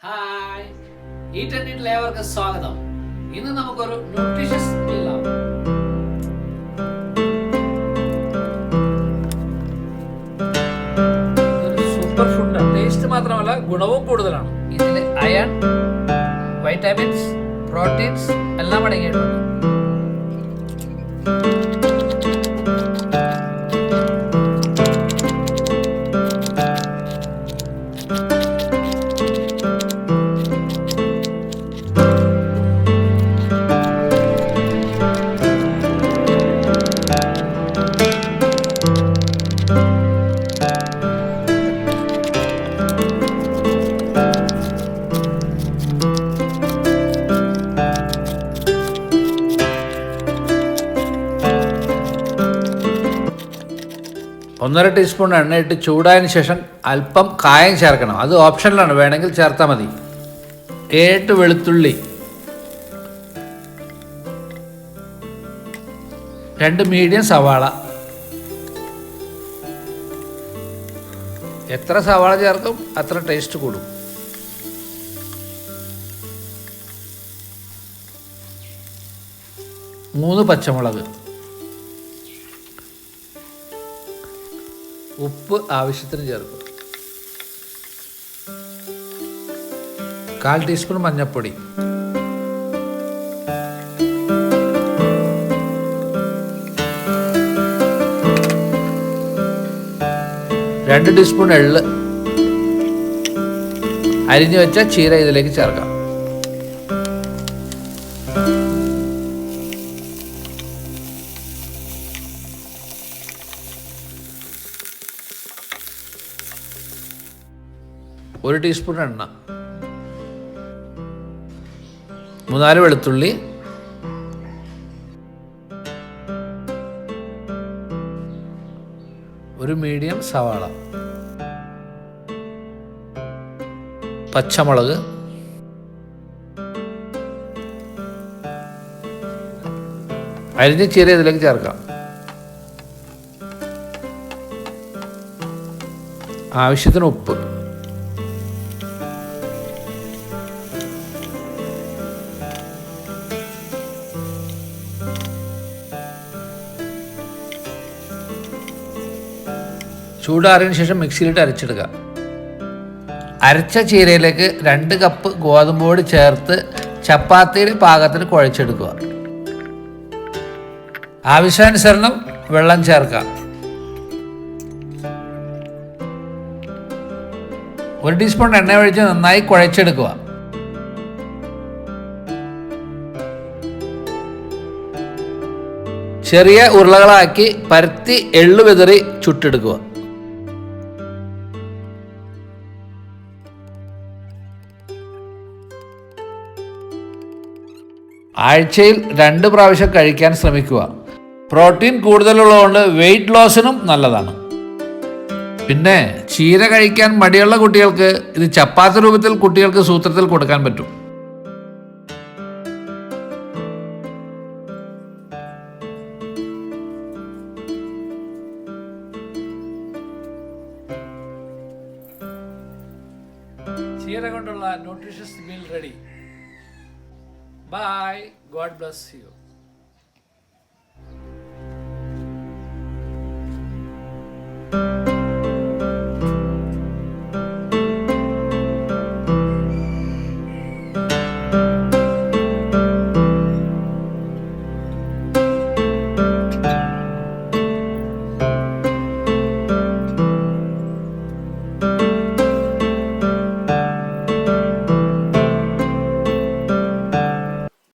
Hi, eat and ഈറ്റിൽ ഏവർക്കും സ്വാഗതം. ഇന്ന് നമുക്കൊരു ന്യൂട്രീഷ്യസ് മീലാണ്. ഇതൊരു സൂപ്പർ ഫുഡാണ്. ടേസ്റ്റ് മാത്രമല്ല ഗുണവും കൂടുതലാണ്. ഇതിൽ അയൺ, വൈറ്റമിൻസ്, പ്രോട്ടീൻസ് എല്ലാം അടങ്ങിയിട്ടുണ്ട്. ഒന്നര ടീസ്പൂൺ എണ്ണയിട്ട് ചൂടായതിനു ശേഷം അല്പം കായം ചേർക്കണം. അത് ഓപ്ഷനിലാണ്, വേണമെങ്കിൽ ചേർത്താൽ മതി. 7 വെളുത്തുള്ളി, 2 മീഡിയം സവാള. എത്ര സവാള ചേർക്കും അത്ര ടേസ്റ്റ് കൂടും. മൂന്ന് പച്ചമുളക്, ഉപ്പ് ആവശ്യത്തിന് ചേർക്കുക. 1/4 ടീസ്പൂൺ മഞ്ഞൾപ്പൊടി, 2 ടീസ്പൂൺ എള്ള്. അരിഞ്ഞു വെച്ച ചീര ഇതിലേക്ക് ചേർക്കാം. ഒരു ടീസ്പൂൺ എണ്ണ, 3-4 വെളുത്തുള്ളി, ഒരു മീഡിയം സവാള, പച്ചമുളക്, അരിഞ്ഞ ചീര ഇതിലേക്ക് ചേർക്കാം. ആവശ്യത്തിന് ഉപ്പ്. ചൂടാറിയതിനു ശേഷം മിക്സിയിലിട്ട് അരച്ചെടുക്കുക. അരച്ച ചീരയിലേക്ക് 2 കപ്പ് ഗോതമ്പ് പൊടി ചേർത്ത് ചപ്പാത്തിയുടെ പാകത്തിന് കുഴച്ചെടുക്കുക. ആവശ്യാനുസരണം വെള്ളം ചേർക്കാം. 1 ടീസ്പൂൺ എണ്ണ ഒഴിച്ച് നന്നായി കുഴച്ചെടുക്കുക. ചെറിയ ഉരുളകളാക്കി പരത്തി എള്ളു വിതറി ചുട്ടെടുക്കുക. ആഴ്ചയിൽ 2 പ്രാവശ്യം കഴിക്കാൻ ശ്രമിക്കുക. പ്രോട്ടീൻ കൂടുതലുള്ളതുകൊണ്ട് വെയിറ്റ് ലോസിനും നല്ലതാണ്. പിന്നെ ചീര കഴിക്കാൻ മടിയുള്ള കുട്ടികൾക്ക് ഇത് ചപ്പാത്തി രൂപത്തിൽ കുട്ടികൾക്ക് സൂത്രത്തിൽ കൊടുക്കാൻ പറ്റും. ചീര കൊണ്ടുള്ള nutritious meal ready. Bye. God bless you.